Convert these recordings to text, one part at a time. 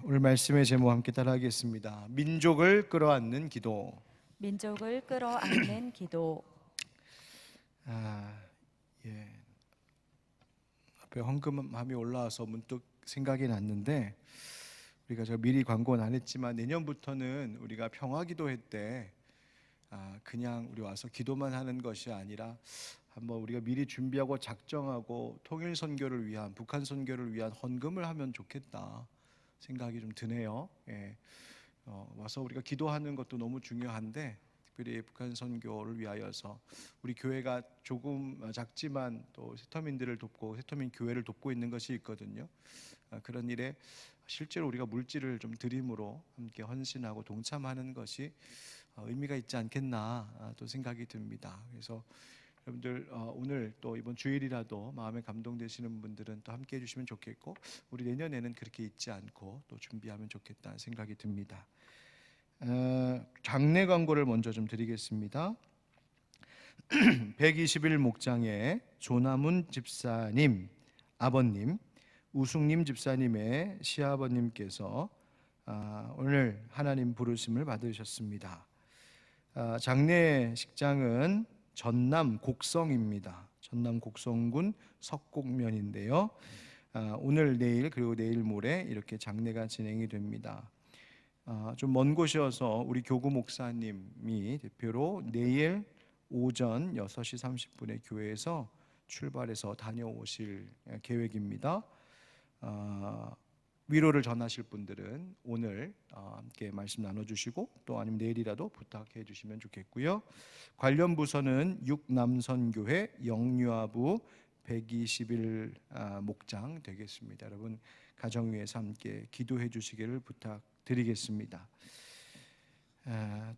오늘 말씀의 제목 함께 따라하겠습니다. 민족을 끌어안는 기도. 민족을 끌어안는 기도. 아, 예. 앞에 헌금함이 올라와서 문득 생각이 났는데 우리가 저 미리 광고는 안 했지만 내년부터는 우리가 평화기도회 때 그냥 우리 와서 기도만 하는 것이 아니라 한번 우리가 미리 준비하고 작정하고 통일 선교를 위한 북한 선교를 위한 헌금을 하면 좋겠다 생각이 좀 드네요. 예. 와서 우리가 기도하는 것도 너무 중요한데 특별히 북한 선교를 위하여서 우리 교회가 조금 작지만 또 세터민들을 돕고 세터민 교회를 돕고 있는 것이 있거든요. 그런 일에 실제로 우리가 물질을 좀 드림으로 함께 헌신하고 동참하는 것이 의미가 있지 않겠나 또 생각이 듭니다. 그래서 여러분들 오늘 또 이번 주일이라도 마음에 감동되시는 분들은 또 함께 해주시면 좋겠고 우리 내년에는 그렇게 잊지 않고 또 준비하면 좋겠다는 생각이 듭니다. 장례 광고를 먼저 좀 드리겠습니다. 121 목장의 조남훈 집사님 아버님, 우숙님 집사님의 시아버님께서 오늘 하나님 부르심을 받으셨습니다. 장례식장은 전남 곡성입니다. 전남 곡성군 석곡면인데요. 오늘 내일 그리고 내일 모레 이렇게 장례가 진행이 됩니다. 좀 먼 곳이어서 우리 교구 목사님이 대표로 내일 오전 6시 30분에 교회에서 출발해서 다녀오실 계획입니다. 위로를 전하실 분들은 오늘 함께 말씀 나눠주시고 또 아니면 내일이라도 부탁해 주시면 좋겠고요. 관련 부서는 육남선교회 영유아부 121 목장 되겠습니다. 여러분 가정 위해서 함께 기도해 주시기를 부탁드리겠습니다.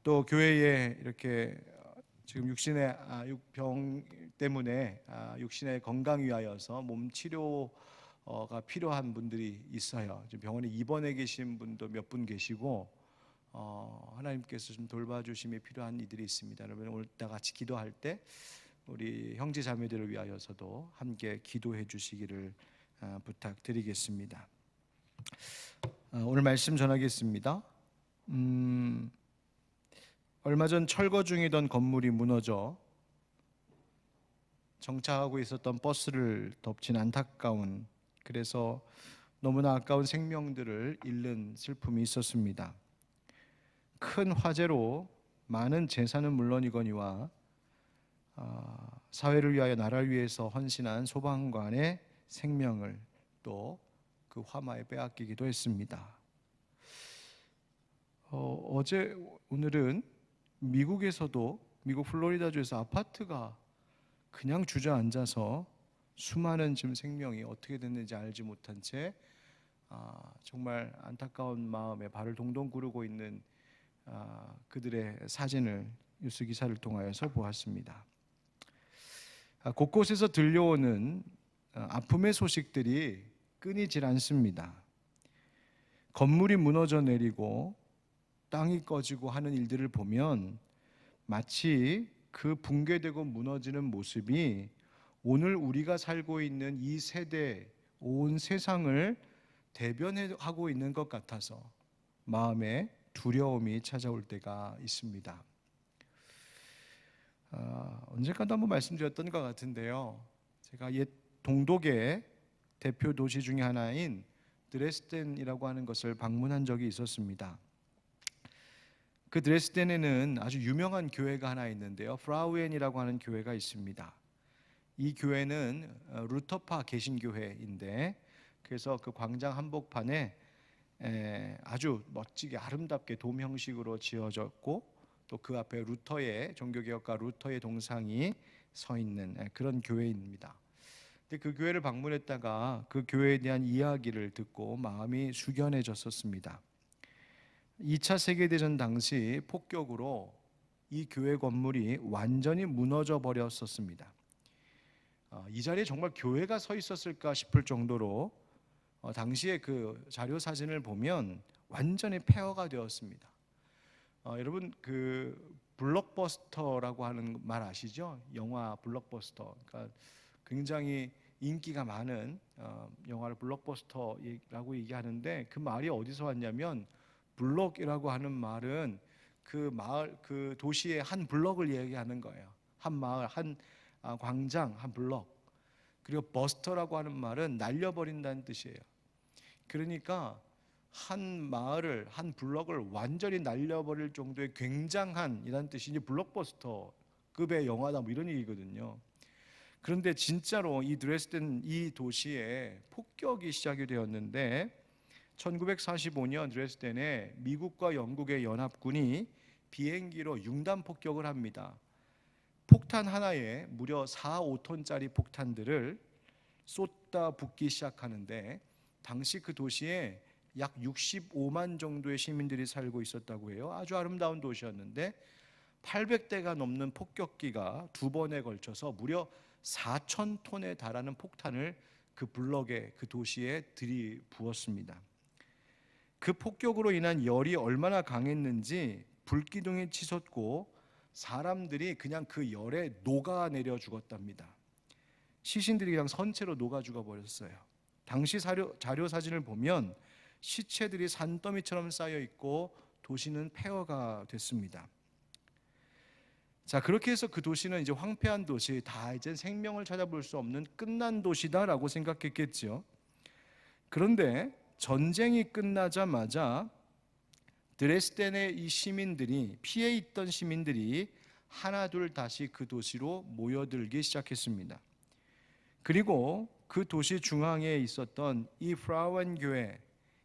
또 교회에 이렇게 지금 육신의 병 때문에 육신의 건강 위하여서 몸 치료가 필요한 분들이 있어요. 지금 병원에 입원해 계신 분도 몇 분 계시고 하나님께서 좀 돌봐주심이 필요한 이들이 있습니다. 여러분 오늘 다 같이 기도할 때 우리 형제 자매들을 위하여서도 함께 기도해 주시기를 부탁드리겠습니다. 오늘 말씀 전하겠습니다. 얼마 전 철거 중이던 건물이 무너져 정차하고 있었던 버스를 덮친 안타까운, 그래서 너무나 아까운 생명들을 잃는 슬픔이 있었습니다. 큰 화재로 많은 재산은 물론이거니와 사회를 위하여 나라를 위해서 헌신한 소방관의 생명을 또 그 화마에 빼앗기기도 했습니다. 어제 오늘은 미국에서도 미국 플로리다주에서 아파트가 그냥 주저앉아서 수많은 지금 생명이 어떻게 됐는지 알지 못한 채 정말 안타까운 마음에 발을 동동 구르고 있는 그들의 사진을 뉴스 기사를 통하여서 보았습니다. 곳곳에서 들려오는 아픔의 소식들이 끊이질 않습니다. 건물이 무너져 내리고 땅이 꺼지고 하는 일들을 보면 마치 그 붕괴되고 무너지는 모습이 오늘 우리가 살고 있는 이 세대, 온 세상을 대변하고 있는 것 같아서 마음에 두려움이 찾아올 때가 있습니다. 언젠가도 한번 말씀드렸던 것 같은데요. 제가 옛 동독의 대표 도시 중에 하나인 드레스덴이라고 하는 것을 방문한 적이 있었습니다. 그 드레스덴에는 아주 유명한 교회가 하나 있는데요. 프라우엔이라고 하는 교회가 있습니다. 이 교회는 루터파 개신교회인데 그래서 그 광장 한복판에 아주 멋지게 아름답게 돔 형식으로 지어졌고 또 그 앞에 루터의 종교개혁가 루터의 동상이 서 있는 그런 교회입니다. 근데 그 교회를 방문했다가 그 교회에 대한 이야기를 듣고 마음이 숙연해졌었습니다. 2차 세계대전 당시 폭격으로 이 교회 건물이 완전히 무너져 버렸었습니다. 이 자리에 정말 교회가 서 있었을까 싶을 정도로 당시에 그 자료 사진을 보면 완전히 폐허가 되었습니다. 여러분 그 블록버스터라고 하는 말 아시죠? 영화 블록버스터. 그러니까 굉장히 인기가 많은 영화를 블록버스터라고 얘기하는데, 그 말이 어디서 왔냐면, 블록이라고 하는 말은 그 마을, 그 도시의 한 블록을 얘기하는 거예요. 한 마을, 한 광장, 한 블록. 그리고 버스터라고 하는 말은 날려버린다는 뜻이에요. 그러니까 한 마을을, 한 블록을 완전히 날려버릴 정도의 굉장한 이라는 뜻이 이제 블록버스터급의 영화다, 뭐 이런 얘기거든요. 그런데 진짜로 이 드레스덴 이 도시에 폭격이 시작이 되었는데, 1945년 드레스덴에 미국과 영국의 연합군이 비행기로 융단 폭격을 합니다. 폭탄 하나에 무려 4, 5톤짜리 폭탄들을 쏟다 붓기 시작하는데, 당시 그 도시에 약 65만 정도의 시민들이 살고 있었다고 해요. 아주 아름다운 도시였는데 800대가 넘는 폭격기가 두 번에 걸쳐서 무려 4,000톤에 달하는 폭탄을 그 블럭에, 그 도시에 들이부었습니다. 그 폭격으로 인한 열이 얼마나 강했는지 불기둥이 치솟고 사람들이 그냥 그 열에 녹아내려 죽었답니다. 시신들이 그냥 선체로 녹아 죽어 버렸어요. 당시 자료 사진을 보면 시체들이 산더미처럼 쌓여 있고 도시는 폐허가 됐습니다. 자, 그렇게 해서 그 도시는 이제 황폐한 도시, 다 이제 생명을 찾아볼 수 없는 끝난 도시다라고 생각했겠죠. 그런데 전쟁이 끝나자마자 드레스덴의 이 시민들이, 피해 있던 시민들이 하나둘 다시 그 도시로 모여들기 시작했습니다. 그리고 그 도시 중앙에 있었던 이 프라우엔 교회,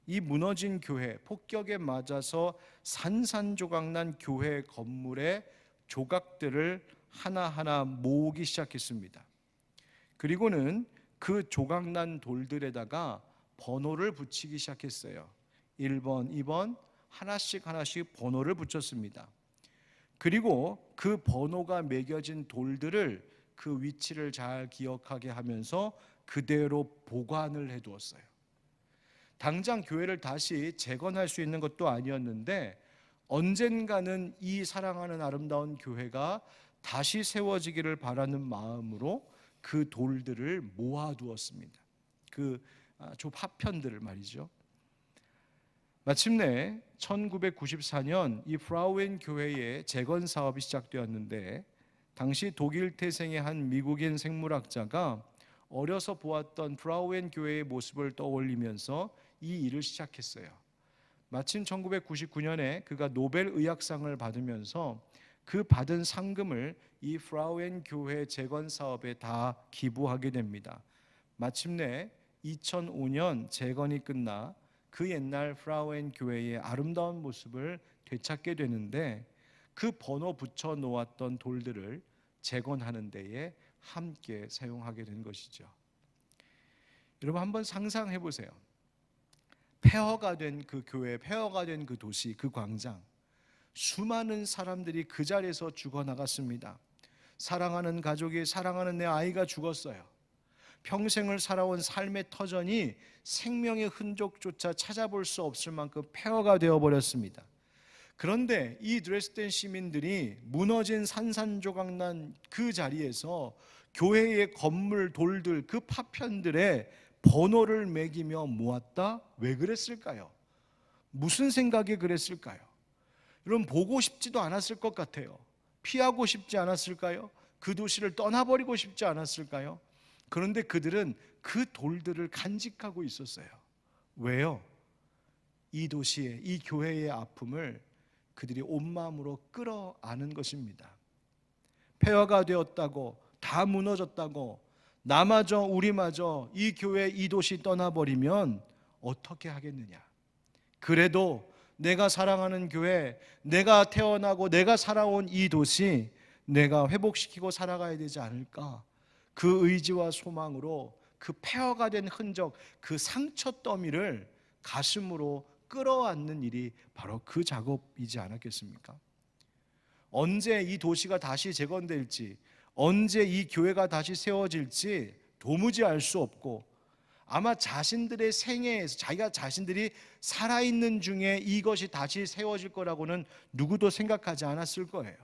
이 무너진 교회, 폭격에 맞아서 산산조각난 교회 건물의 조각들을 하나하나 모으기 시작했습니다. 그리고는 그 조각난 돌들에다가 번호를 붙이기 시작했어요. 1번, 2번 하나씩 번호를 붙였습니다. 그리고 그 번호가 매겨진 돌들을, 그 위치를 잘 기억하게 하면서 그대로 보관을 해두었어요. 당장 교회를 다시 재건할 수 있는 것도 아니었는데 언젠가는 이 사랑하는 아름다운 교회가 다시 세워지기를 바라는 마음으로 그 돌들을 모아두었습니다. 그 파편들을 말이죠. 마침내 1994년 이 프라우엔 교회의 재건 사업이 시작되었는데, 당시 독일 태생의 한 미국인 생물학자가 어려서 보았던 프라우엔 교회의 모습을 떠올리면서 이 일을 시작했어요. 마침 1999년에 그가 노벨 의학상을 받으면서 그 받은 상금을 이 프라우엔 교회 재건 사업에 다 기부하게 됩니다. 마침내 2005년 재건이 끝나 그 옛날 프라우엔 교회의 아름다운 모습을 되찾게 되는데, 그 번호 붙여 놓았던 돌들을 재건하는 데에 함께 사용하게 된 것이죠. 여러분 한번 상상해 보세요. 폐허가 된 그 교회, 폐허가 된 그 도시, 그 광장, 수많은 사람들이 그 자리에서 죽어나갔습니다. 사랑하는 가족이, 사랑하는 내 아이가 죽었어요. 평생을 살아온 삶의 터전이 생명의 흔적조차 찾아볼 수 없을 만큼 폐허가 되어버렸습니다. 그런데 이 드레스덴 시민들이 무너진 산산조각난 그 자리에서 교회의 건물, 돌들, 그 파편들에 번호를 매기며 모았다. 왜 그랬을까요? 무슨 생각에 그랬을까요? 여러분, 보고 싶지도 않았을 것 같아요. 피하고 싶지 않았을까요? 그 도시를 떠나버리고 싶지 않았을까요? 그런데 그들은 그 돌들을 간직하고 있었어요. 왜요? 이 도시의, 이 교회의 아픔을 그들이 온 마음으로 끌어안은 것입니다. 폐허가 되었다고, 다 무너졌다고, 나마저 우리마저 이 교회, 이 도시 떠나버리면 어떻게 하겠느냐. 그래도 내가 사랑하는 교회, 내가 태어나고 내가 살아온 이 도시, 내가 회복시키고 살아가야 되지 않을까. 그 의지와 소망으로 그 폐허가 된 흔적, 그 상처 더미를 가슴으로 끌어안는 일이 바로 그 작업이지 않았겠습니까? 언제 이 도시가 다시 재건될지, 언제 이 교회가 다시 세워질지 도무지 알 수 없고, 아마 자신들의 생애에서, 자기가 자신들이 살아있는 중에 이것이 다시 세워질 거라고는 누구도 생각하지 않았을 거예요.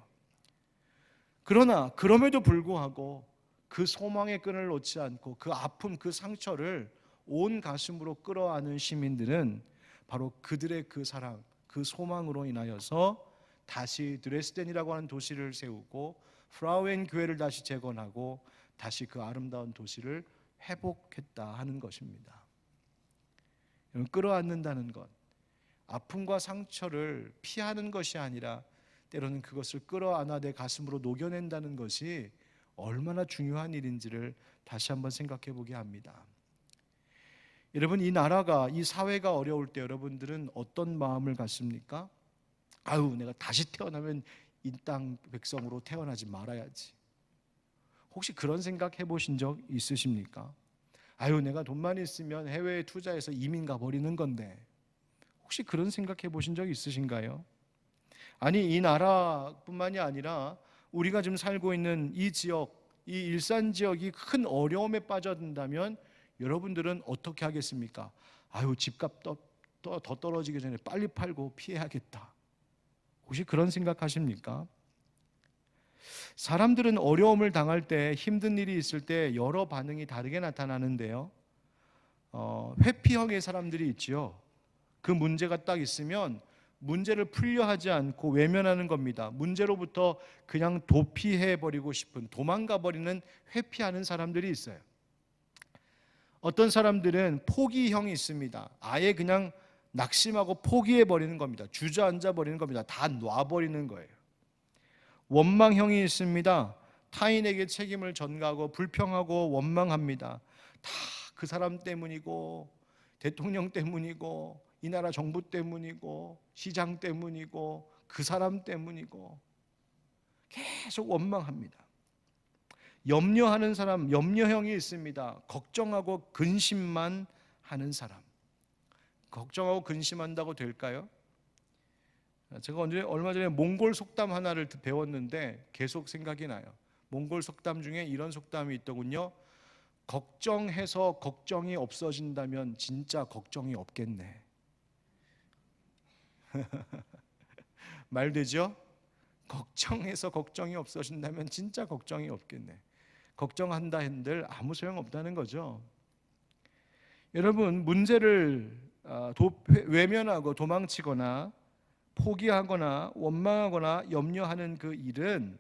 그러나 그럼에도 불구하고 그 소망의 끈을 놓지 않고 그 아픔, 그 상처를 온 가슴으로 끌어안은 시민들은 바로 그들의 그 사랑, 그 소망으로 인하여서 다시 드레스덴이라고 하는 도시를 세우고 프라우엔 교회를 다시 재건하고 다시 그 아름다운 도시를 회복했다 하는 것입니다. 끌어안는다는 것, 아픔과 상처를 피하는 것이 아니라 때로는 그것을 끌어안아 내 가슴으로 녹여낸다는 것이 얼마나 중요한 일인지를 다시 한번 생각해 보게 합니다. 여러분, 이 나라가, 이 사회가 어려울 때 여러분들은 어떤 마음을 갖습니까? 아유, 내가 다시 태어나면 이 땅 백성으로 태어나지 말아야지. 혹시 그런 생각 해보신 적 있으십니까? 아유, 내가 돈만 있으면 해외에 투자해서 이민 가버리는 건데. 혹시 그런 생각 해보신 적 있으신가요? 아니, 이 나라뿐만이 아니라 우리가 지금 살고 있는 이 지역, 이 일산 지역이 큰 어려움에 빠져든다면 여러분들은 어떻게 하겠습니까? 아유, 집값 더 떨어지기 전에 빨리 팔고 피해야겠다. 혹시 그런 생각하십니까? 사람들은 어려움을 당할 때, 힘든 일이 있을 때 여러 반응이 다르게 나타나는데요. 회피형의 사람들이 있지요. 그 문제가 딱 있으면 문제를 풀려 하지 않고 외면하는 겁니다. 문제로부터 그냥 도피해버리고 싶은, 도망가버리는, 회피하는 사람들이 있어요. 어떤 사람들은 포기형이 있습니다. 아예 그냥 낙심하고 포기해버리는 겁니다. 주저앉아버리는 겁니다. 다 놔버리는 거예요. 원망형이 있습니다. 타인에게 책임을 전가하고 불평하고 원망합니다. 다 그 사람 때문이고, 대통령 때문이고, 이 나라 정부 때문이고, 시장 때문이고, 그 사람 때문이고, 계속 원망합니다. 염려하는 사람, 염려형이 있습니다. 걱정하고 근심만 하는 사람. 걱정하고 근심한다고 될까요? 제가 얼마 전에 몽골 속담 하나를 배웠는데 계속 생각이 나요. 몽골 속담 중에 이런 속담이 있더군요. 걱정해서 걱정이 없어진다면 진짜 걱정이 없겠네. 말 되죠? 걱정해서 걱정이 없어진다면 진짜 걱정이 없겠네. 걱정한다 한들 아무 소용없다는 거죠. 여러분, 문제를 외면하고 도망치거나 포기하거나 원망하거나 염려하는 그 일은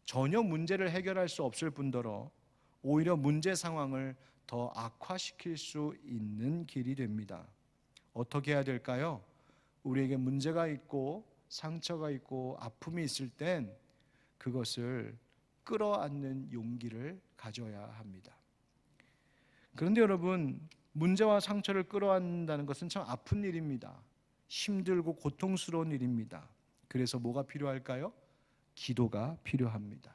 전혀 문제를 해결할 수 없을 뿐더러 오히려 문제 상황을 더 악화시킬 수 있는 길이 됩니다. 어떻게 해야 될까요? 우리에게 문제가 있고 상처가 있고 아픔이 있을 땐 그것을 끌어안는 용기를 가져야 합니다. 그런데 여러분, 문제와 상처를 끌어안는다는 것은 참 아픈 일입니다. 힘들고 고통스러운 일입니다. 그래서 뭐가 필요할까요? 기도가 필요합니다.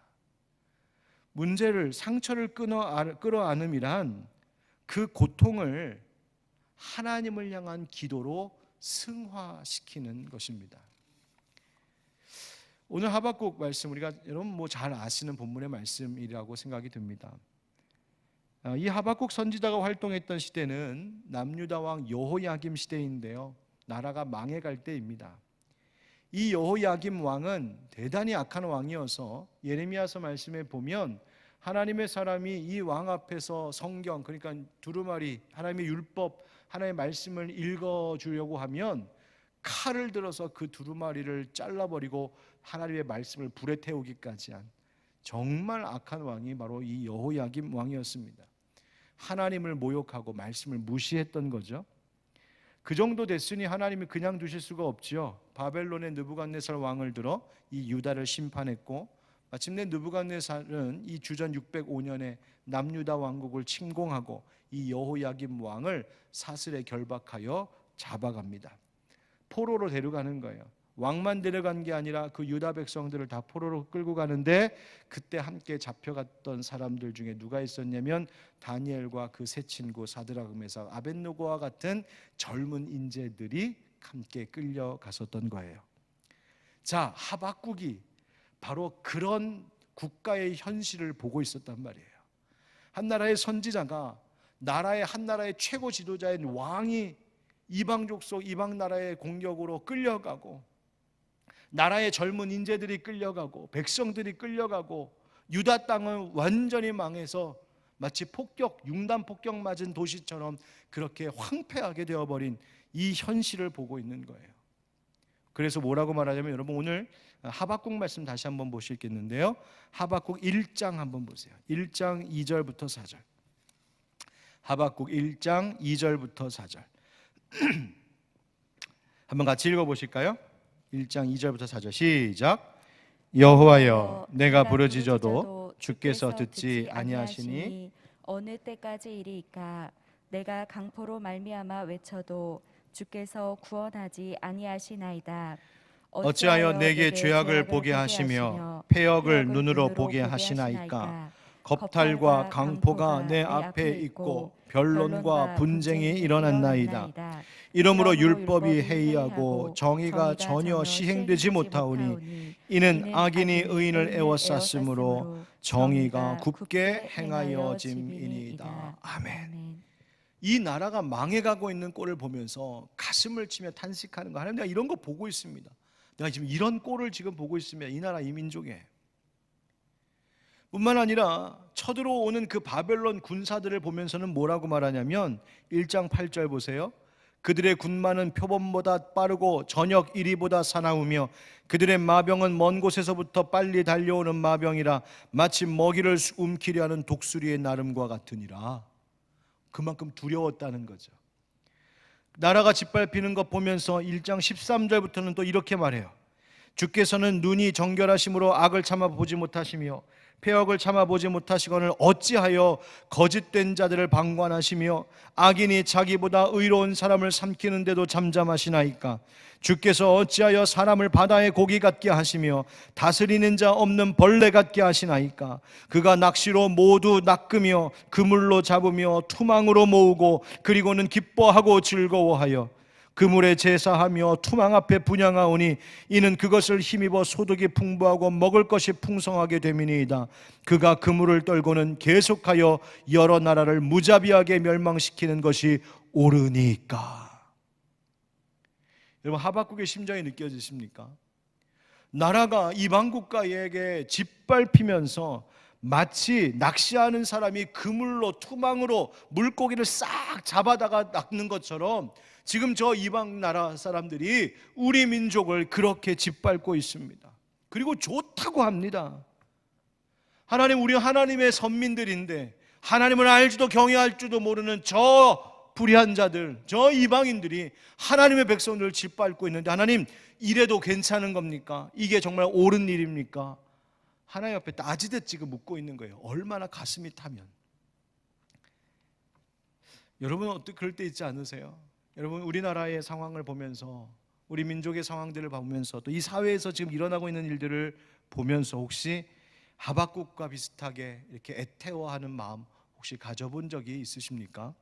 문제를, 상처를 끌어안음이란 그 고통을 하나님을 향한 기도로 승화시키는 것입니다. 오늘 하박국 말씀, 우리가 여러분 잘 아시는 본문의 말씀이라고 생각이 듭니다. 이 하박국 선지자가 활동했던 시대는 남유다 왕 여호야김 시대인데요, 나라가 망해갈 때입니다. 이 여호야김 왕은 대단히 악한 왕이어서 예레미야서 말씀에 보면 하나님의 사람이 이 왕 앞에서 성경, 그러니까 두루마리, 하나님의 율법, 하나님의 말씀을 읽어주려고 하면 칼을 들어서 그 두루마리를 잘라버리고 하나님의 말씀을 불에 태우기까지 한 정말 악한 왕이 바로 이 여호야김 왕이었습니다. 하나님을 모욕하고 말씀을 무시했던 거죠. 그 정도 됐으니 하나님이 그냥 두실 수가 없지요. 바벨론의 느부갓네살 왕을 들어 이 유다를 심판했고, 마침내 느부갓네살은 이 주전 605년에 남유다 왕국을 침공하고 이 여호야김 왕을 사슬에 결박하여 잡아갑니다. 포로로 데려가는 거예요. 왕만 데려간 게 아니라 그 유다 백성들을 다 포로로 끌고 가는데, 그때 함께 잡혀갔던 사람들 중에 누가 있었냐면 다니엘과 그 세 친구 사드락, 메삭, 아벳느고와 같은 젊은 인재들이 함께 끌려갔었던 거예요. 자, 하박국이 바로 그런 국가의 현실을 보고 있었단 말이에요. 한 나라의 선지자가 나라의 한 나라의 최고 지도자인 왕이 이방 족속, 이방 나라의 공격으로 끌려가고, 나라의 젊은 인재들이 끌려가고, 백성들이 끌려가고, 유다 땅은 완전히 망해서 마치 융단 폭격 맞은 도시처럼 그렇게 황폐하게 되어버린 이 현실을 보고 있는 거예요. 그래서 뭐라고 말하냐면, 여러분 오늘 하박국 말씀 다시 한번 보시겠는데요, 하박국 1장 한번 보세요. 1장 2절부터 4절. 하박국 1장 2절부터 4절 한번 같이 읽어보실까요? 1장 2절부터 4절 시작. 여호와여, 내가 부르짖어도 주께서 듣지 아니하시니 어느 때까지 이리이까? 내가 강포로 말미암아 외쳐도 주께서 구원하지 아니하시나이다. 어찌하여 내게 죄악을 보게 하시며 패역을 눈으로 보게 하시나이까? 겁탈과 강포가 내 앞에 있고 변론과 분쟁이 일어났나이다. 이러므로 율법이 해이하고 정의가 전혀 시행되지 못하오니 이는 악인이 의인을 애워쌌으므로 정의가 굳게 행하여짐이니이다. 아멘. 이 나라가 망해가고 있는 꼴을 보면서 가슴을 치며 탄식하는 거, 하나님 내가 이런 거 보고 있습니다. 내가 지금 이런 꼴을 지금 보고 있으면 이 나라 이 민족에 뿐만 아니라 쳐들어오는 그 바벨론 군사들을 보면서는 뭐라고 말하냐면 1장 8절 보세요. 그들의 군마는 표범보다 빠르고 저녁 이리보다 사나우며 그들의 마병은 먼 곳에서부터 빨리 달려오는 마병이라 마치 먹이를 움키려 하는 독수리의 나름과 같으니라. 그만큼 두려웠다는 거죠. 나라가 짓밟히는 것 보면서 1장 13절부터는 또 이렇게 말해요. 주께서는 눈이 정결하심으로 악을 참아보지 못하시며 패역을 참아보지 못하시거늘 어찌하여 거짓된 자들을 방관하시며 악인이 자기보다 의로운 사람을 삼키는데도 잠잠하시나이까? 주께서 어찌하여 사람을 바다의 고기 같게 하시며 다스리는 자 없는 벌레 같게 하시나이까? 그가 낚시로 모두 낚으며 그물로 잡으며 투망으로 모으고 그리고는 기뻐하고 즐거워하여 그물에 제사하며 투망 앞에 분향하오니 이는 그것을 힘입어 소득이 풍부하고 먹을 것이 풍성하게 됨이니이다. 그가 그물을 떨고는 계속하여 여러 나라를 무자비하게 멸망시키는 것이 옳으니까. 여러분 하박국의 심정이 느껴지십니까? 나라가 이방 국가에게 짓밟히면서 마치 낚시하는 사람이 그물로 투망으로 물고기를 싹 잡아다가 낚는 것처럼 지금 저 이방 나라 사람들이 우리 민족을 그렇게 짓밟고 있습니다. 그리고 좋다고 합니다. 하나님, 우리 하나님의 선민들인데 하나님을 알지도 경외할 줄도 모르는 저 불의한 자들, 저 이방인들이 하나님의 백성들을 짓밟고 있는데 하나님, 이래도 괜찮은 겁니까? 이게 정말 옳은 일입니까? 하나님 앞에 따지듯 지금 묻고 있는 거예요. 얼마나 가슴이 타면. 여러분은 어떻게 그럴 때 있지 않으세요? 여러분 우리나라의 상황을 보면서, 우리 민족의 상황들을 보면서, 또 이 사회에서 지금 일어나고 있는 일들을 보면서 혹시 하박국과 비슷하게 이렇게 애태워하는 마음 혹시 가져본 적이 있으십니까?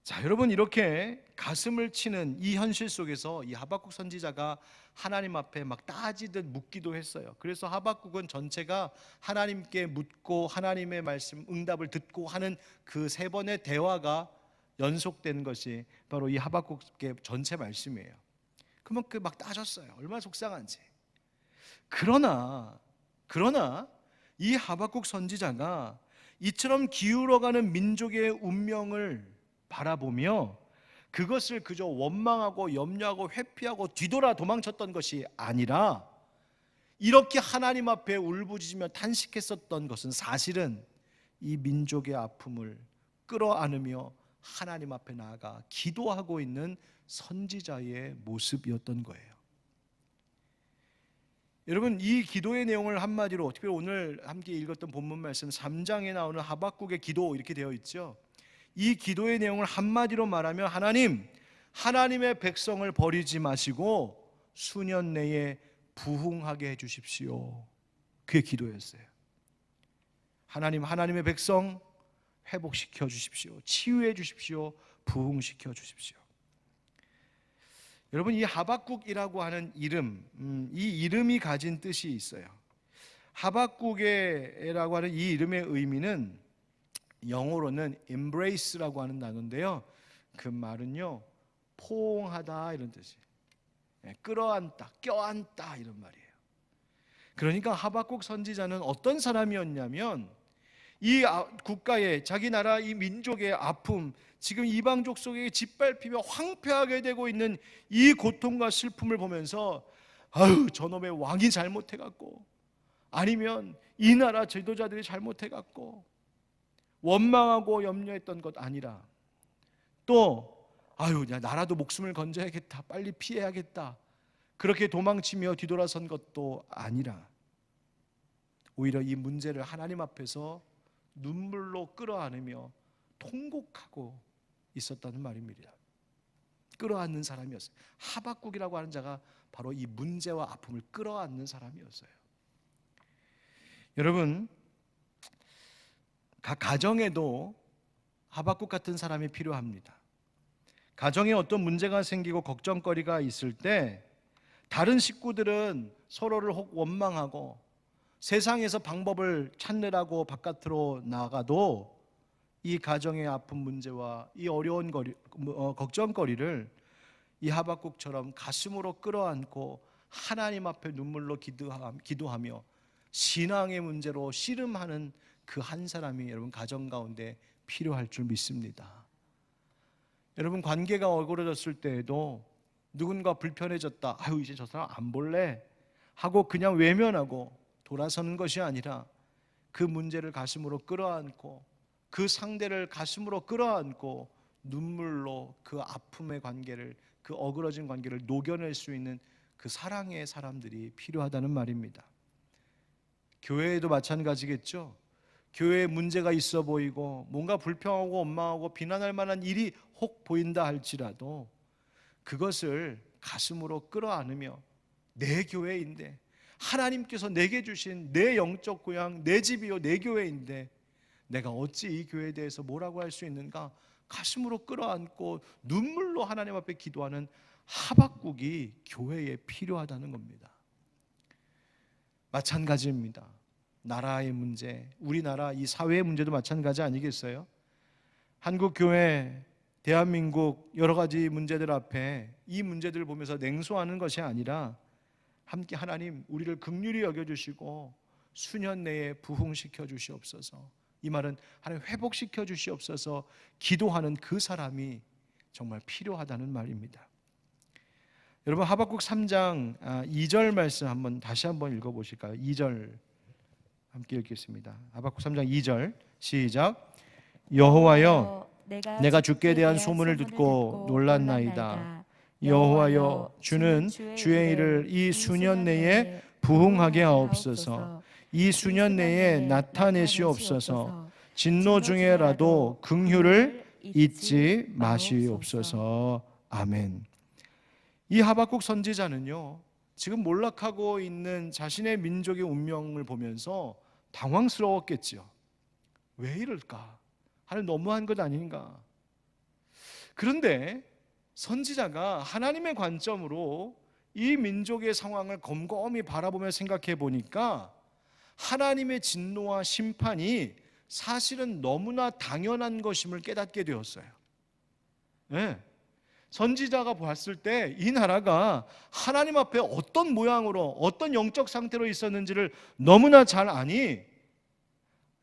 자, 여러분 이렇게 가슴을 치는 이 현실 속에서 이 하박국 선지자가 하나님 앞에 막 따지듯 묻기도 했어요. 그래서 하박국은 전체가 하나님께 묻고 하나님의 말씀 응답을 듣고 하는 그 세 번의 대화가 연속된 것이 바로 이 하박국의 전체 말씀이에요. 그러면 그 막 따졌어요. 얼마나 속상한지. 그러나 이 하박국 선지자가 이처럼 기울어가는 민족의 운명을 바라보며 그것을 그저 원망하고 염려하고 회피하고 뒤돌아 도망쳤던 것이 아니라 이렇게 하나님 앞에 울부짖으며 탄식했었던 것은 사실은 이 민족의 아픔을 끌어안으며 하나님 앞에 나아가 기도하고 있는 선지자의 모습이었던 거예요. 여러분 이 기도의 내용을 한마디로, 특별히 오늘 함께 읽었던 본문 말씀 3장에 나오는 하박국의 기도 이렇게 되어 있죠. 이 기도의 내용을 한마디로 말하면 하나님의 백성을 버리지 마시고 수년 내에 부흥하게 해주십시오. 그게 기도였어요. 하나님의 백성 회복시켜 주십시오. 치유해 주십시오. 부흥시켜 주십시오. 여러분 이 하박국이라고 하는 이름, 이 이름이 가진 뜻이 있어요. 하박국이라고 하는 이 이름의 의미는 영어로는 embrace라고 하는 단어인데요, 그 말은요 포옹하다 이런 뜻이에요. 끌어안다, 껴안다 이런 말이에요. 그러니까 하박국 선지자는 어떤 사람이었냐면 이 국가의, 자기 나라 이 민족의 아픔, 지금 이방족 속에 짓밟히며 황폐하게 되고 있는 이 고통과 슬픔을 보면서 아유, 저놈의 왕이 잘못해갖고, 아니면 이 나라 지도자들이 잘못해갖고 원망하고 염려했던 것 아니라, 또 아유, 나라도 목숨을 건져야겠다, 빨리 피해야겠다, 그렇게 도망치며 뒤돌아선 것도 아니라, 오히려 이 문제를 하나님 앞에서 눈물로 끌어안으며 통곡하고 있었다는 말입니다. 끌어안는 사람이었어요. 하박국이라고 하는 자가 바로 이 문제와 아픔을 끌어안는 사람이었어요. 여러분, 각 가정에도 하박국 같은 사람이 필요합니다. 가정에 어떤 문제가 생기고 걱정거리가 있을 때 다른 식구들은 서로를 혹 원망하고 세상에서 방법을 찾느라고 바깥으로 나가도 이 가정의 아픈 문제와 이 어려운 걱정거리를 이 하박국처럼 가슴으로 끌어안고 하나님 앞에 눈물로 기도하며 신앙의 문제로 씨름하는 그 한 사람이 여러분 가정 가운데 필요할 줄 믿습니다. 여러분, 관계가 어그러졌을 때에도 누군가 불편해졌다, 아유 이제 저 사람 안 볼래 하고 그냥 외면하고 돌아서는 것이 아니라 그 문제를 가슴으로 끌어안고 그 상대를 가슴으로 끌어안고 눈물로 그 아픔의 관계를, 그 어그러진 관계를 녹여낼 수 있는 그 사랑의 사람들이 필요하다는 말입니다. 교회에도 마찬가지겠죠. 교회에 문제가 있어 보이고 뭔가 불평하고 원망하고 비난할 만한 일이 혹 보인다 할지라도 그것을 가슴으로 끌어안으며 내 교회인데, 하나님께서 내게 주신 내 영적 고향, 내 집이요 내 교회인데 내가 어찌 이 교회에 대해서 뭐라고 할 수 있는가, 가슴으로 끌어안고 눈물로 하나님 앞에 기도하는 하박국이 교회에 필요하다는 겁니다. 마찬가지입니다. 나라의 문제, 우리나라 이 사회의 문제도 마찬가지 아니겠어요? 한국 교회, 대한민국 여러 가지 문제들 앞에 이 문제들을 보면서 냉소하는 것이 아니라 함께 하나님 우리를 긍휼히 여겨주시고 수년 내에 부흥시켜 주시옵소서, 이 말은 하나님 회복시켜 주시옵소서 기도하는 그 사람이 정말 필요하다는 말입니다. 여러분, 하박국 3장 2절 말씀 다시 한번 읽어보실까요? 2절 함께 읽겠습니다. 하박국 3장 2절 시작. 여호와여, 내가 주께 대한 소문을 듣고 놀랐나이다. 여호와여, 주는 주의 일을 이 수년 내에 부흥하게 하옵소서. 이 수년 내에 나타내시옵소서. 진노 중에라도 긍휼을 잊지 마시옵소서. 아멘. 이 하박국 선지자는요, 지금 몰락하고 있는 자신의 민족의 운명을 보면서 당황스러웠겠지요. 왜 이럴까? 하나님 너무한 것 아닌가? 그런데 선지자가 하나님의 관점으로 이 민족의 상황을 곰곰이 바라보며 생각해 보니까 하나님의 진노와 심판이 사실은 너무나 당연한 것임을 깨닫게 되었어요. 네. 선지자가 봤을 때 이 나라가 하나님 앞에 어떤 모양으로, 어떤 영적 상태로 있었는지를 너무나 잘 아니,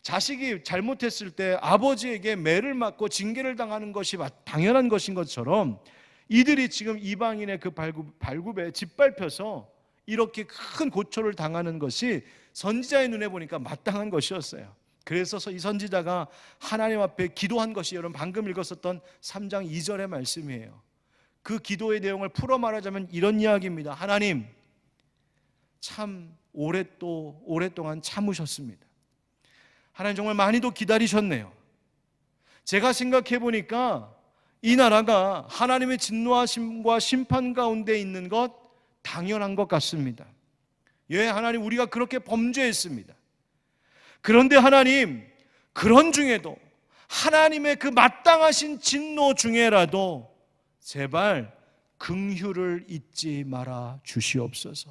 자식이 잘못했을 때 아버지에게 매를 맞고 징계를 당하는 것이 당연한 것인 것처럼 이들이 지금 이방인의 그 발굽에 짓밟혀서 이렇게 큰 고초를 당하는 것이 선지자의 눈에 보니까 마땅한 것이었어요. 그래서 이 선지자가 하나님 앞에 기도한 것이 여러분 방금 읽었었던 3장 2절의 말씀이에요. 그 기도의 내용을 풀어 말하자면 이런 이야기입니다. 하나님, 참 오랫동안 참으셨습니다. 하나님 정말 많이도 기다리셨네요. 제가 생각해 보니까 이 나라가 하나님의 진노하심과 심판 가운데 있는 것 당연한 것 같습니다. 예, 하나님 우리가 그렇게 범죄했습니다. 그런데 하나님, 그런 중에도 하나님의 그 마땅하신 진노 중에라도 제발 긍휼을 잊지 말아 주시옵소서.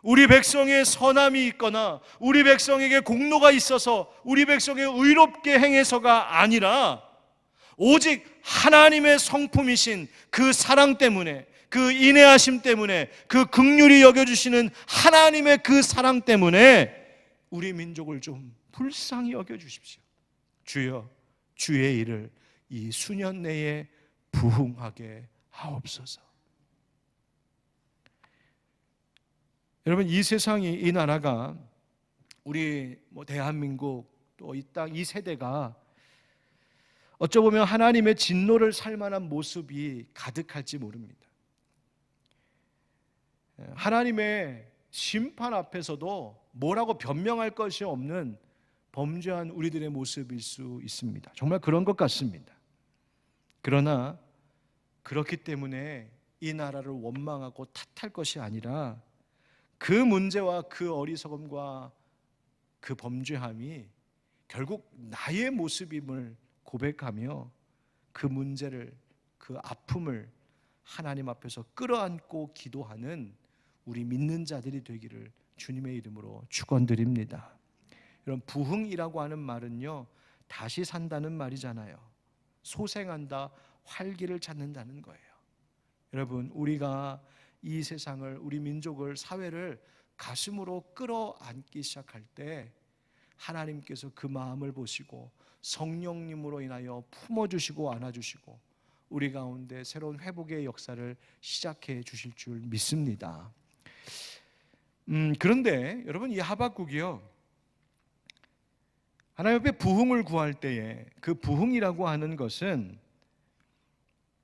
우리 백성의 선함이 있거나 우리 백성에게 공로가 있어서 우리 백성이 의롭게 행해서가 아니라 오직 하나님의 성품이신 그 사랑 때문에, 그 인애하심 때문에, 그 긍휼히 여겨주시는 하나님의 그 사랑 때문에 우리 민족을 좀 불쌍히 여겨주십시오. 주여, 주의 일을 이 수년 내에 부흥하게 하옵소서. 여러분, 이 세상이, 이 나라가, 우리 대한민국, 또 이 땅, 이 세대가 어쩌보면 하나님의 진노를 살 만한 모습이 가득할지 모릅니다. 하나님의 심판 앞에서도 뭐라고 변명할 것이 없는 범죄한 우리들의 모습일 수 있습니다. 정말 그런 것 같습니다. 그러나 그렇기 때문에 이 나라를 원망하고 탓할 것이 아니라 그 문제와 그 어리석음과 그 범죄함이 결국 나의 모습임을 고백하며 그 문제를, 그 아픔을 하나님 앞에서 끌어안고 기도하는 우리 믿는 자들이 되기를 주님의 이름으로 축원드립니다. 여러분, 부흥이라고 하는 말은요, 다시 산다는 말이잖아요. 소생한다, 활기를 찾는다는 거예요. 여러분, 우리가 이 세상을, 우리 민족을, 사회를 가슴으로 끌어안기 시작할 때 하나님께서 그 마음을 보시고 성령님으로 인하여 품어주시고 안아주시고 우리 가운데 새로운 회복의 역사를 시작해 주실 줄 믿습니다. 그런데 여러분, 이 하박국이요, 하나님 앞에 부흥을 구할 때에 그 부흥이라고 하는 것은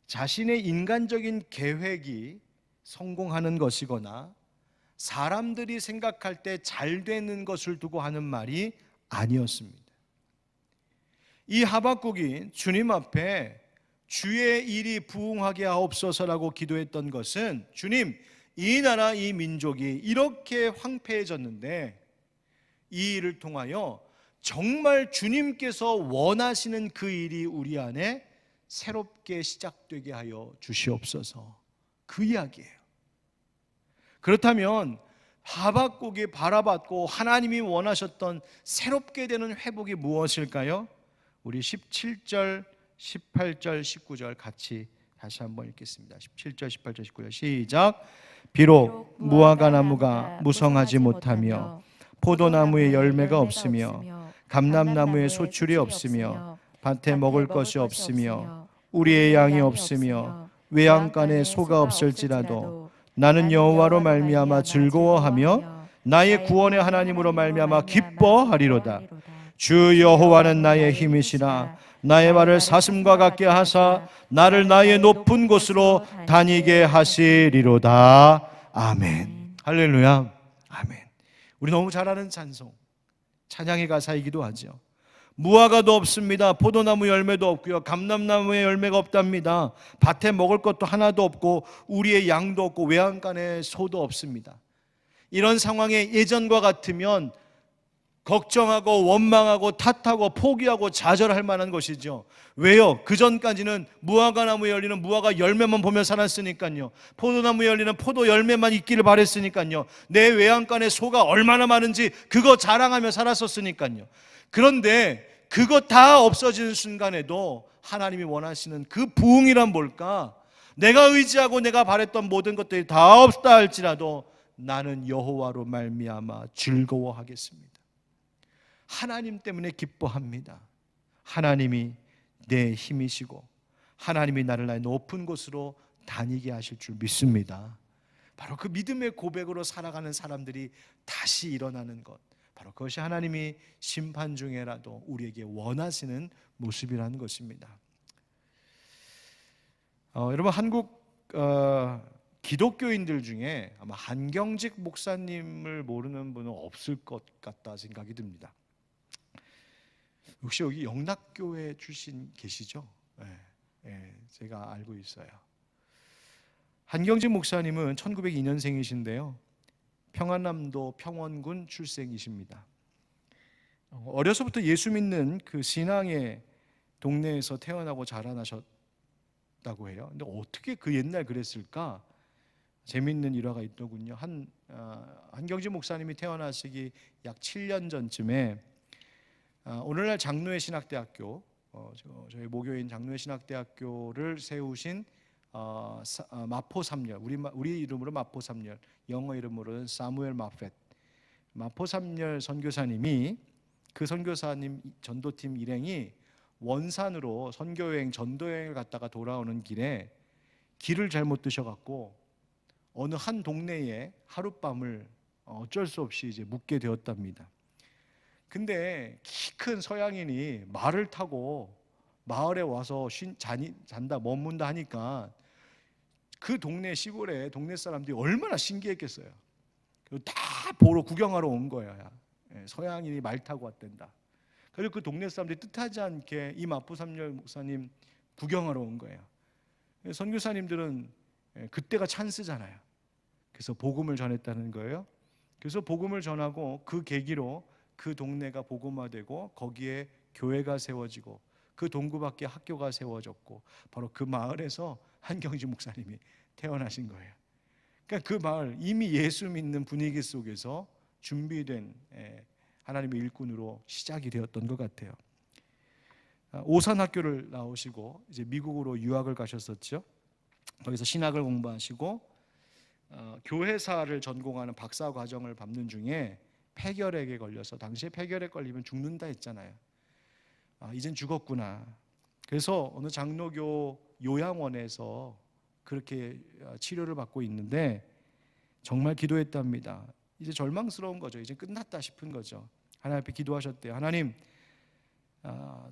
자신의 인간적인 계획이 성공하는 것이거나 사람들이 생각할 때 잘 되는 것을 두고 하는 말이 아니었습니다. 이 하박국이 주님 앞에 주의 일이 부흥하게 하옵소서라고 기도했던 것은, 주님, 이 나라, 이 민족이 이렇게 황폐해졌는데 이 일을 통하여 정말 주님께서 원하시는 그 일이 우리 안에 새롭게 시작되게 하여 주시옵소서, 그 이야기예요. 그렇다면 하박국이 바라봤고 하나님이 원하셨던 새롭게 되는 회복이 무엇일까요? 우리 17절, 18절, 19절 같이 다시 한번 읽겠습니다. 17절, 18절, 19절 시작. 비록 무화과 나무가 무성하지 못하며 포도나무에 열매가 없으며 감람나무에 소출이 없으며 밭에 먹을 것이 없으며 우리의 양이 없으며 외양간에 소가 없을지라도 나는 여호와로 말미암아 즐거워하며 나의 구원의 하나님으로 말미암아 기뻐하리로다. 주 여호와는 나의 힘이시라. 나의 발을 사슴과 같게 하사 나를 나의 높은 곳으로 다니게 하시리로다. 아멘. 할렐루야. 아멘. 우리 너무 잘 아는 찬송, 찬양의 가사이기도 하죠. 무화과도 없습니다. 포도나무 열매도 없고요. 감람나무에 열매가 없답니다. 밭에 먹을 것도 하나도 없고 우리의 양도 없고 외양간에 소도 없습니다. 이런 상황에 예전과 같으면 걱정하고 원망하고 탓하고 포기하고 좌절할 만한 것이죠. 왜요? 그 전까지는 무화과 나무에 열리는 무화과 열매만 보며 살았으니까요. 포도나무에 열리는 포도 열매만 있기를 바랬으니까요. 내 외양간에 소가 얼마나 많은지 그거 자랑하며 살았었으니까요. 그런데 그거 다 없어지는 순간에도 하나님이 원하시는 그 부흥이란 뭘까? 내가 의지하고 내가 바랬던 모든 것들이 다 없다 할지라도 나는 여호와로 말미암아 즐거워하겠습니다. 하나님 때문에 기뻐합니다. 하나님이 내 힘이시고 하나님이 나를 나의 높은 곳으로 다니게 하실 줄 믿습니다. 바로 그 믿음의 고백으로 살아가는 사람들이 다시 일어나는 것, 바로 그것이 하나님이 심판 중에라도 우리에게 원하시는 모습이라는 것입니다. 여러분, 한국 기독교인들 중에 아마 한경직 목사님을 모르는 분은 없을 것 같다 생각이 듭니다. 혹시 여기 영락교회 출신 계시죠? 네, 제가 알고 있어요. 한경직 목사님은 1902년생이신데요. 평안남도 평원군 출생이십니다. 어려서부터 예수 믿는 그 신앙의 동네에서 태어나고 자라나셨다고 해요. 근데 어떻게 그 옛날 그랬을까? 재미있는 일화가 있더군요. 한경직 목사님이 태어나시기 약 7년 전쯤에 오늘날 장로회 신학대학교, 저희 모교인 장로회 신학대학교를 세우신 마포 삼열, 우리 이름으로 마포 삼열, 영어 이름으로는 사무엘 마펫, 마포 삼열 선교사님이, 그 선교사님 전도팀 일행이 원산으로 선교여행 전도여행을 갔다가 돌아오는 길에 길을 잘못 드셔갖고 어느 한 동네에 하룻밤을 어쩔 수 없이 이제 묵게 되었답니다. 근데 키 큰 서양인이 말을 타고 마을에 와서 잔다 머문다 하니까 그 동네 시골에 동네 사람들이 얼마나 신기했겠어요. 다 보러 구경하러 온 거야. 서양인이 말 타고 왔댄다. 그리고 그 동네 사람들이 뜻하지 않게 이 마포삼열 목사님 구경하러 온 거예요. 선교사님들은 그때가 찬스잖아요. 그래서 복음을 전했다는 거예요. 그래서 복음을 전하고 그 계기로 그 동네가 복음화되고 거기에 교회가 세워지고 그 동구 밖에 학교가 세워졌고 바로 그 마을에서 한경지 목사님이 태어나신 거예요. 그러니까 그 마을, 이미 예수 믿는 분위기 속에서 준비된 하나님의 일꾼으로 시작이 되었던 것 같아요. 오산학교를 나오시고 이제 미국으로 유학을 가셨었죠. 거기서 신학을 공부하시고 교회사를 전공하는 박사 과정을 밟는 중에 폐결핵에 걸려서, 당시에 폐결핵 걸리면 죽는다 했잖아요. 이젠 죽었구나. 그래서 어느 장로교 요양원에서 그렇게 치료를 받고 있는데 정말 기도했답니다. 이제 절망스러운 거죠. 이제 끝났다 싶은 거죠. 하나님 앞에 기도하셨대요. 하나님,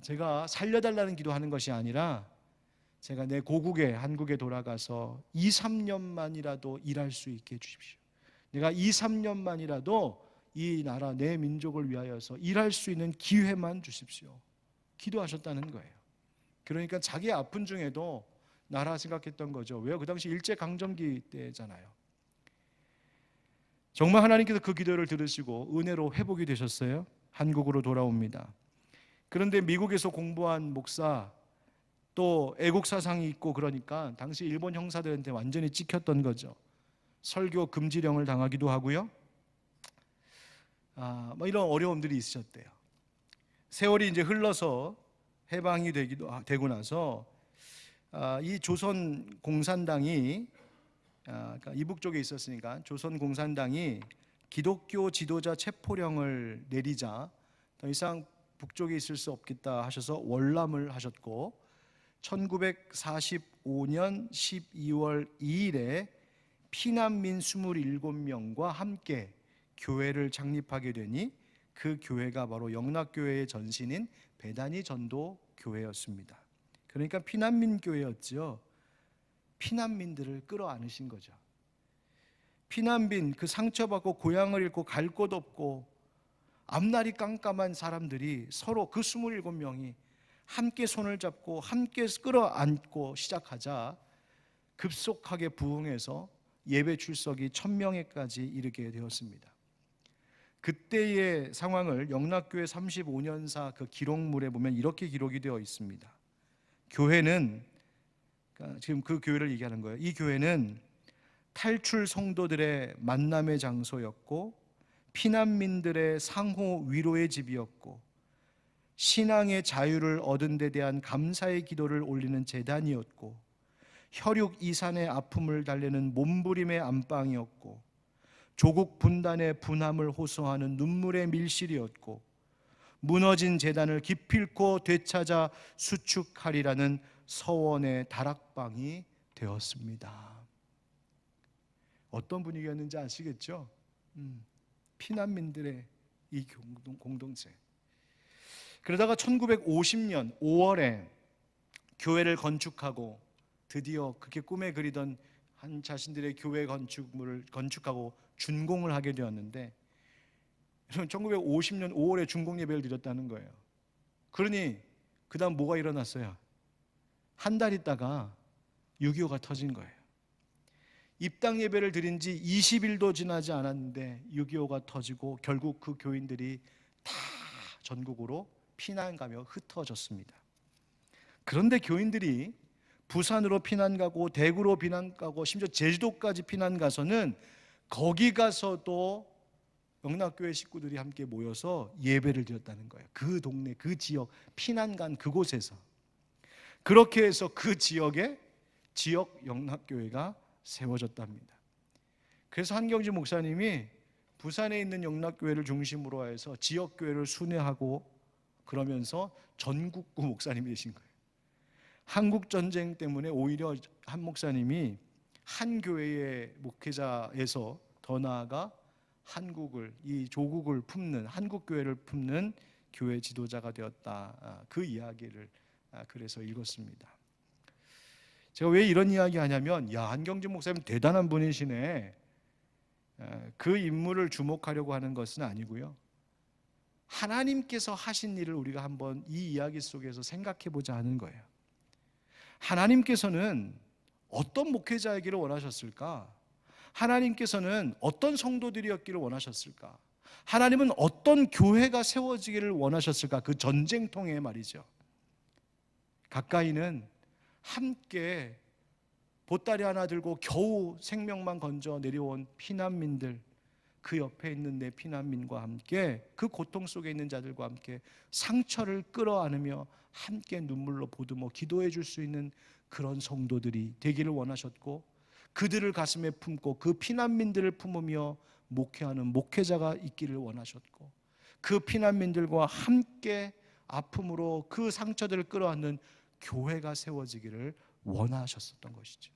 제가 살려달라는 기도하는 것이 아니라 제가 내 고국에, 한국에 돌아가서 2, 3년만이라도 일할 수 있게 해주십시오. 내가 2, 3년만이라도 이 나라, 내 민족을 위하여서 일할 수 있는 기회만 주십시오. 기도하셨다는 거예요. 그러니까 자기 아픈 중에도 나라 생각했던 거죠. 왜요? 그 당시 일제강점기 때잖아요. 정말 하나님께서 그 기도를 들으시고 은혜로 회복이 되셨어요. 한국으로 돌아옵니다. 그런데 미국에서 공부한 목사, 또 애국 사상이 있고 그러니까 당시 일본 형사들한테 완전히 찍혔던 거죠. 설교 금지령을 당하기도 하고요. 이런 어려움들이 있으셨대요. 세월이 이제 흘러서 해방이 되고 나서 이 조선 공산당이, 그러니까 이북 쪽에 있었으니까 조선 공산당이 기독교 지도자 체포령을 내리자 더 이상 북쪽에 있을 수 없겠다 하셔서 월남을 하셨고 1945년 12월 2일에 피난민 27명과 함께 교회를 창립하게 되니 그 교회가 바로 영락교회의 전신인 베다니 전도 교회였습니다. 그러니까 피난민 교회였죠. 피난민들을 끌어안으신 거죠. 피난민, 그 상처받고 고향을 잃고 갈 곳 없고 앞날이 깜깜한 사람들이 서로 그 27명이 함께 손을 잡고 함께 끌어안고 시작하자 급속하게 부흥해서 예배 출석이 1000명에까지 이르게 되었습니다. 그때의 상황을 영락교회 35년사 그 기록물에 보면 이렇게 기록이 되어 있습니다. 교회는, 지금 그 교회를 얘기하는 거예요. 이 교회는 탈출 성도들의 만남의 장소였고 피난민들의 상호 위로의 집이었고 신앙의 자유를 얻은 데 대한 감사의 기도를 올리는 제단이었고 혈육 이산의 아픔을 달래는 몸부림의 안방이었고 조국 분단의 분함을 호소하는 눈물의 밀실이었고 무너진 제단을 기필코 되찾아 수축하리라는 서원의 다락방이 되었습니다. 어떤 분위기였는지 아시겠죠? 피난민들의 이 공동체. 그러다가 1950년 5월에 교회를 건축하고 드디어 그렇게 꿈에 그리던 한 자신들의 교회 건축물을 건축하고 준공을 하게 되었는데 1950년 5월에 준공 예배를 드렸다는 거예요. 그러니 그 다음 뭐가 일어났어요? 한 달 있다가 6.25가 터진 거예요. 입당 예배를 드린 지 20일도 지나지 않았는데 6.25가 터지고 결국 그 교인들이 다 전국으로 피난 가며 흩어졌습니다. 그런데 교인들이 부산으로 피난 가고 대구로 피난 가고 심지어 제주도까지 피난 가서는 거기 가서도 영락교회 식구들이 함께 모여서 예배를 드렸다는 거예요. 그 동네, 그 지역, 피난 간 그곳에서. 그렇게 해서 그 지역에 지역 영락교회가 세워졌답니다. 그래서 한경주 목사님이 부산에 있는 영락교회를 중심으로 해서 지역교회를 순회하고 그러면서 전국구 목사님이 되신 거예요. 한국전쟁 때문에 오히려 한 목사님이 한 교회의 목회자에서 더 나아가 한국을, 이 조국을 품는, 한국교회를 품는 교회 지도자가 되었다. 그 이야기를 그래서 읽었습니다. 제가 왜 이런 이야기 하냐면, 야, 한경주 목사님 대단한 분이시네, 그 인물을 주목하려고 하는 것은 아니고요, 하나님께서 하신 일을 우리가 한번 이 이야기 속에서 생각해 보자 하는 거예요. 하나님께서는 어떤 목회자이기를 원하셨을까? 하나님께서는 어떤 성도들이었기를 원하셨을까? 하나님은 어떤 교회가 세워지기를 원하셨을까? 그 전쟁통에 말이죠. 가까이는 함께 보따리 하나 들고 겨우 생명만 건져 내려온 피난민들, 그 옆에 있는 내 피난민과 함께, 그 고통 속에 있는 자들과 함께 상처를 끌어안으며 함께 눈물로 보듬어 기도해 줄 수 있는 그런 성도들이 되기를 원하셨고, 그들을 가슴에 품고 그 피난민들을 품으며 목회하는 목회자가 있기를 원하셨고, 그 피난민들과 함께 아픔으로 그 상처들을 끌어안는 교회가 세워지기를 원하셨었던 것이죠.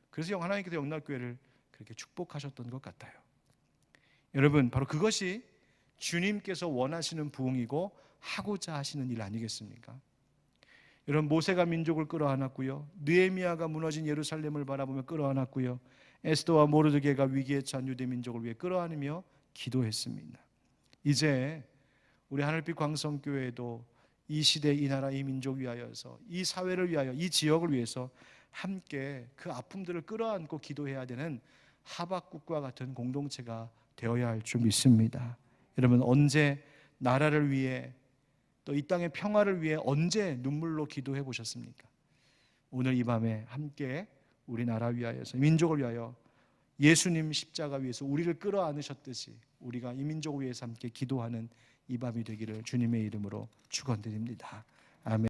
그래서 하나님께서 영락교회를 그렇게 축복하셨던 것 같아요. 여러분, 바로 그것이 주님께서 원하시는 부흥이고 하고자 하시는 일 아니겠습니까? 여러분, 모세가 민족을 끌어안았고요, 느헤미야가 무너진 예루살렘을 바라보며 끌어안았고요, 에스더와 모르드게가 위기에 처한 유대 민족을 위해 끌어안으며 기도했습니다. 이제 우리 하늘빛 광성교회도 이 시대, 이 나라, 이 민족 위하여서, 이 사회를 위하여, 이 지역을 위해서 함께 그 아픔들을 끌어안고 기도해야 되는 하박국과 같은 공동체가 되어야 할 줄 믿습니다. 여러분, 언제 나라를 위해, 또 이 땅의 평화를 위해 언제 눈물로 기도해 보셨습니까? 오늘 이 밤에 함께 우리 나라 위하여서, 민족을 위하여, 예수님 십자가 위에서 우리를 끌어안으셨듯이 우리가 이 민족을 위해서 함께 기도하는 이 밤이 되기를 주님의 이름으로 축원드립니다. 아멘.